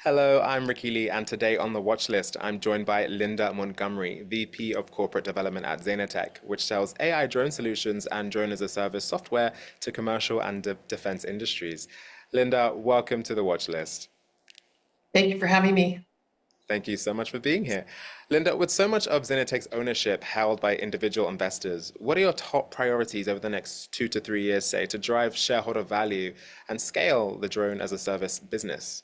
Hello, I'm Ricky Lee, and today on the watch list, I'm joined by Linda Montgomery, VP of Corporate Development at ZenaTech, which sells AI drone solutions and drone as a service software to commercial and defense industries. Linda, welcome to the watch list. Thank you for having me. Thank you so much for being here. Linda, with so much of ZenaTech's ownership held by individual investors, what are your top priorities over the next 2 to 3 years, say, to drive shareholder value and scale the drone as a service business?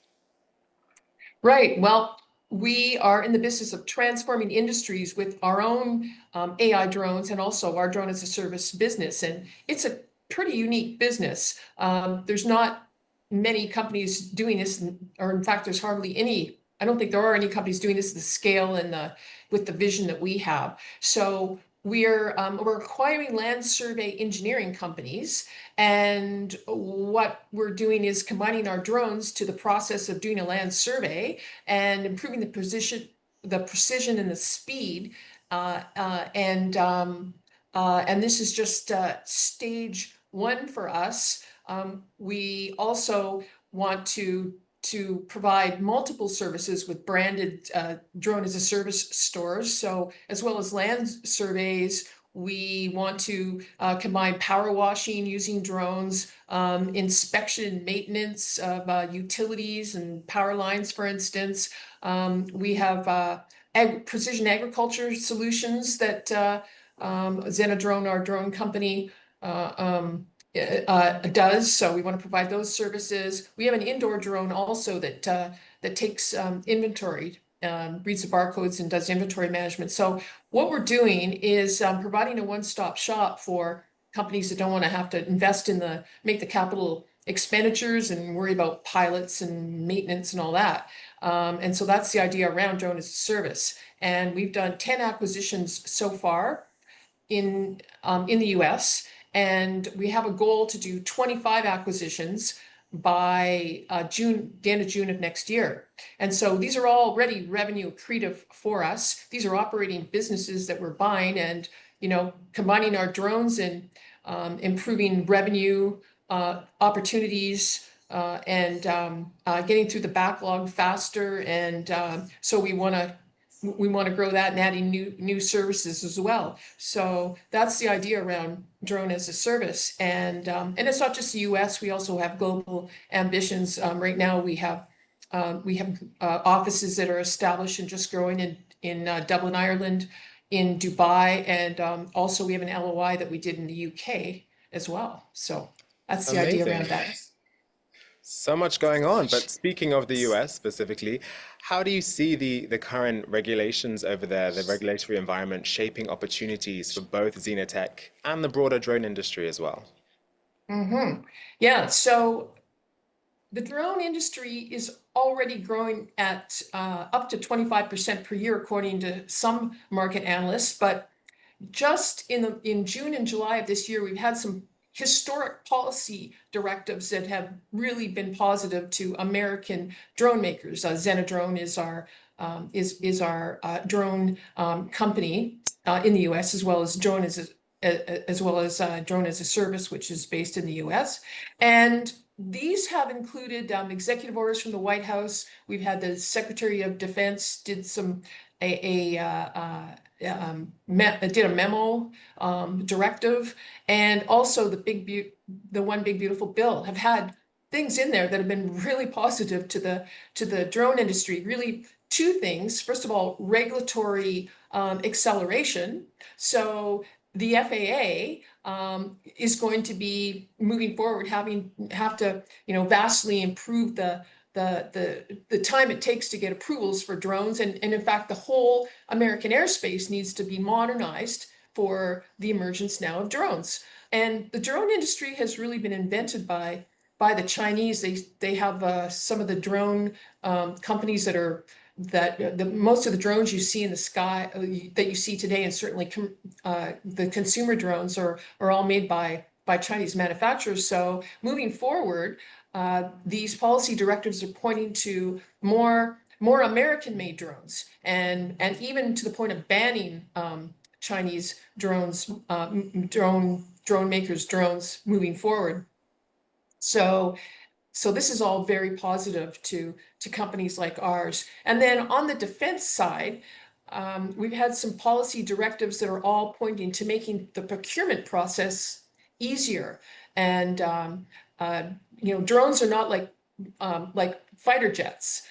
Right. Well, we are in the business of transforming industries with our own AI drones and also our drone as a service business. And it's a pretty unique business. There's not many companies doing this, or in fact, there's hardly any. I don't think there are any companies doing this at the scale and with the vision that we have. So we're acquiring land survey engineering companies, and what we're doing is combining our drones to the process of doing a land survey and improving the precision and the speed. And this is just stage one for us. We also want to provide multiple services with branded drone as a service stores. So as well as land surveys, we want to combine power washing using drones, inspection and maintenance of utilities and power lines, for instance. We have precision agriculture solutions that ZenaDrone, our drone company, does. So we want to provide those services. We have an indoor drone also that takes inventory, reads the barcodes and does inventory management. So what we're doing is providing a one-stop shop for companies that don't want to have to make the capital expenditures and worry about pilots and maintenance and all that. And so that's the idea around drone as a service. And we've done 10 acquisitions so far in the US, and we have a goal to do 25 acquisitions by the end of June of next year. And so these are already revenue accretive for us. These are operating businesses that we're buying, and combining our drones and improving revenue opportunities and getting through the backlog faster. And so we want to grow that and adding new services as well. So that's the idea around drone as a service. And it's not just the US. We also have global ambitions. Right now we have offices that are established and just growing in Dublin, Ireland, in Dubai, and also we have an LOI that we did in the UK as well. So that's the idea Amazing. around that. So much going on. But speaking of the US specifically, how do you see the current regulations over there, the regulatory environment shaping opportunities for both ZenaTech and the broader drone industry as well? Yeah, so the drone industry is already growing at up to 25% per year, according to some market analysts. But just in June and July of this year, we've had some historic policy directives that have really been positive to American drone makers. ZenaDrone is our drone company in the U.S., as well as drone as a service, which is based in the U.S. And these have included executive orders from the White House. We've had the Secretary of Defense did a memo directive, and also the One Big Beautiful Bill have had things in there that have been really positive to the drone industry. Really, two things. First of all, regulatory acceleration. So the FAA is going to be moving forward, have to vastly improve the time it takes to get approvals for drones, and in fact the whole American airspace needs to be modernized for the emergence now of drones. And the drone industry has really been invented by the Chinese. They have some of the drone companies most of the drones you see in the sky that you see today, and certainly the consumer drones are all made by Chinese manufacturers. So moving forward, these policy directives are pointing to more American-made drones, and even to the point of banning Chinese drones, drone makers' drones moving forward. So So this is all very positive to companies like ours. And then on the defense side, we've had some policy directives that are all pointing to making the procurement process easier. And drones are not like fighter jets,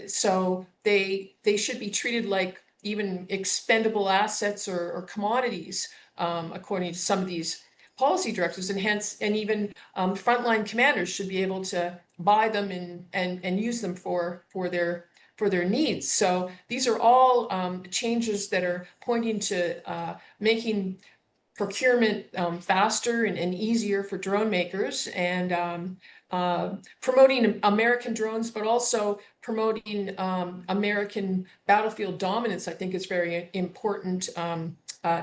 so they should be treated like even expendable assets or commodities, according to some of these policy directives, and hence, and even frontline commanders should be able to buy them and use them for their needs. So these are all changes that are pointing to making procurement faster and easier for drone makers, and promoting American drones, but also promoting American battlefield dominance, I think is very important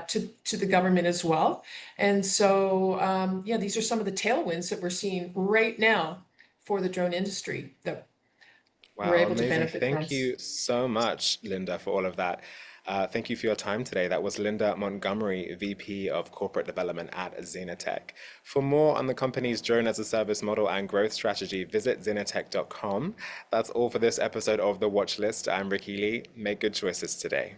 to the government as well. And so, yeah, these are some of the tailwinds that we're seeing right now for the drone industry that we're Wow, able to amazing. benefit from. Thank you so much, Linda, for all of that. Thank you for your time today. That was Linda Montgomery, VP of Corporate Development at ZenaTech. For more on the company's drone as a service model and growth strategy, visit ZenaTech.com. That's all for this episode of The Watch List. I'm Ricky Lee. Make good choices today.